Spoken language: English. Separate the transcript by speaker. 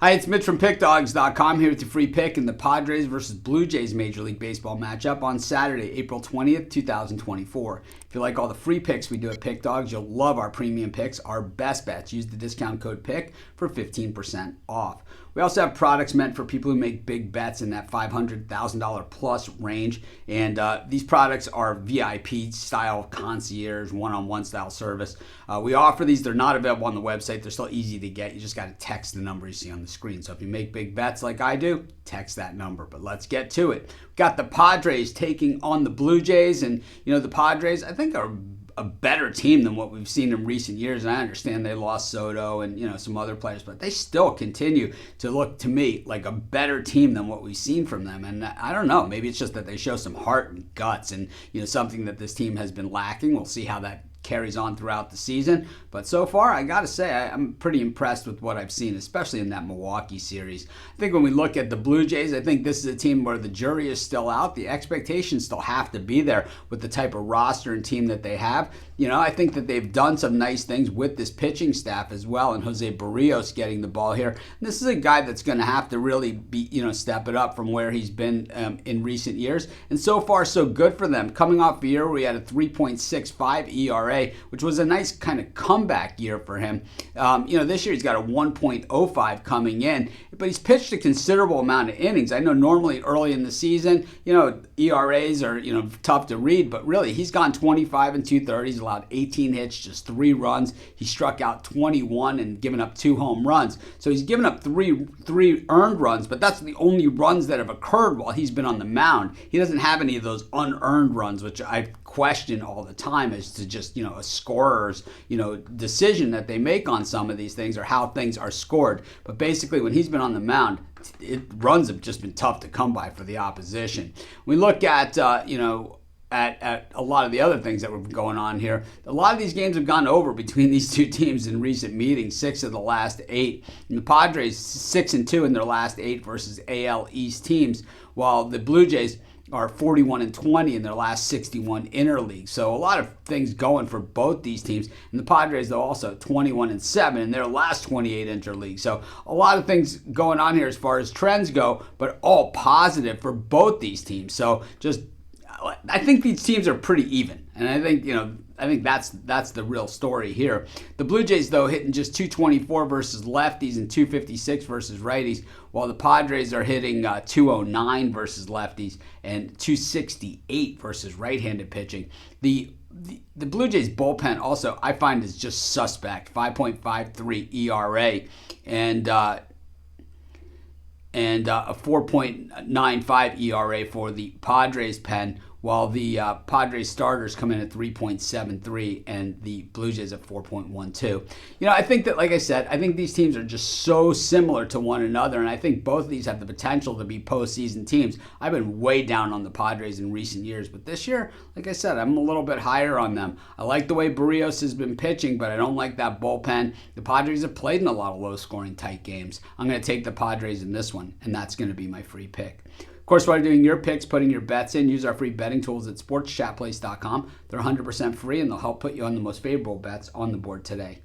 Speaker 1: Hi, it's Mitch from Pickdawgz.com here with your free pick in the Padres versus Blue Jays Major League Baseball matchup on Saturday, April 20th, 2024. If you like all the free picks we do at Pickdawgz, you'll love our premium picks, our best bets. Use the discount code PICK for 15% off. We also have products meant for people who make big bets in that $500,000 plus range. And these products are VIP style concierge, one-on-one style service. We offer these. They're not available on the website. They're still easy to get. You just got to text the number you see on the screen. So if you make big bets like I do, text that number. But let's get to it. We've got the Padres taking on the Blue Jays. And, you know, the Padres, I think, are a better team than what we've seen in recent years. And I understand they lost Soto and, you know, some other players, but they still continue to look to me like a better team than what we've seen from them. And I don't know, maybe it's just that they show some heart and guts and, you know, something that this team has been lacking. We'll see how that carries on throughout the season. But so far, I got to say, I'm pretty impressed with what I've seen, especially in that Milwaukee series. I think when we look at the Blue Jays, I think this is a team where the jury is still out. The expectations still have to be there with the type of roster and team that they have. You know, I think that they've done some nice things with this pitching staff as well, and Jose Barrios getting the ball here. And this is a guy that's going to have to really be, you know, step it up from where he's been in recent years. And so far, so good for them. Coming off a year where he had a 3.65 ERA, which was a nice kind of comeback year for him. You know, this year he's got a 1.05 coming in, but he's pitched a considerable amount of innings. I know normally early in the season, you know, ERAs are, you know, tough to read, but really he's gone 25 and 2/3. He's allowed 18 hits, just 3 runs. He struck out 21 and given up 2 home runs. So he's given up three earned runs, but that's the only runs that have occurred while he's been on the mound. He doesn't have any of those unearned runs, which I question all the time as to just, you know, a scorer's, you know, decision that they make on some of these things or how things are scored. But basically when he's been on the mound, runs have just been tough to come by for the opposition. We look at, you know, at a lot of the other things that were going on here. A lot of these games have gone over between these two teams in recent meetings, 6 of the last 8. And the Padres 6-2 in their last 8 versus AL East teams, while the Blue Jays are 41-20 in their last 61 interleague. So a lot of things going for both these teams. And the Padres, though, also 21-7 in their last 28 interleague. So a lot of things going on here as far as trends go, but all positive for both these teams. So just, I think these teams are pretty even. And I think, you know, that's the real story here. The Blue Jays, though, hitting just 224 versus lefties and 256 versus righties, while the Padres are hitting 209 versus lefties and 268 versus right-handed pitching. The Blue Jays bullpen also, I find, is just suspect. 5.53 ERA and a 4.95 ERA for the Padres pen, while the Padres starters come in at 3.73 and the Blue Jays at 4.12. You know, I think that, like I said, I think these teams are just so similar to one another, and I think both of these have the potential to be postseason teams. I've been way down on the Padres in recent years, but this year, like I said, I'm a little bit higher on them. I like the way Barrios has been pitching, but I don't like that bullpen. The Padres have played in a lot of low-scoring tight games. I'm going to take the Padres in this one, and that's going to be my free pick. Of course, while you're doing your picks, putting your bets in, use our free betting tools at sportschatplace.com. They're 100% free, and they'll help put you on the most favorable bets on the board today.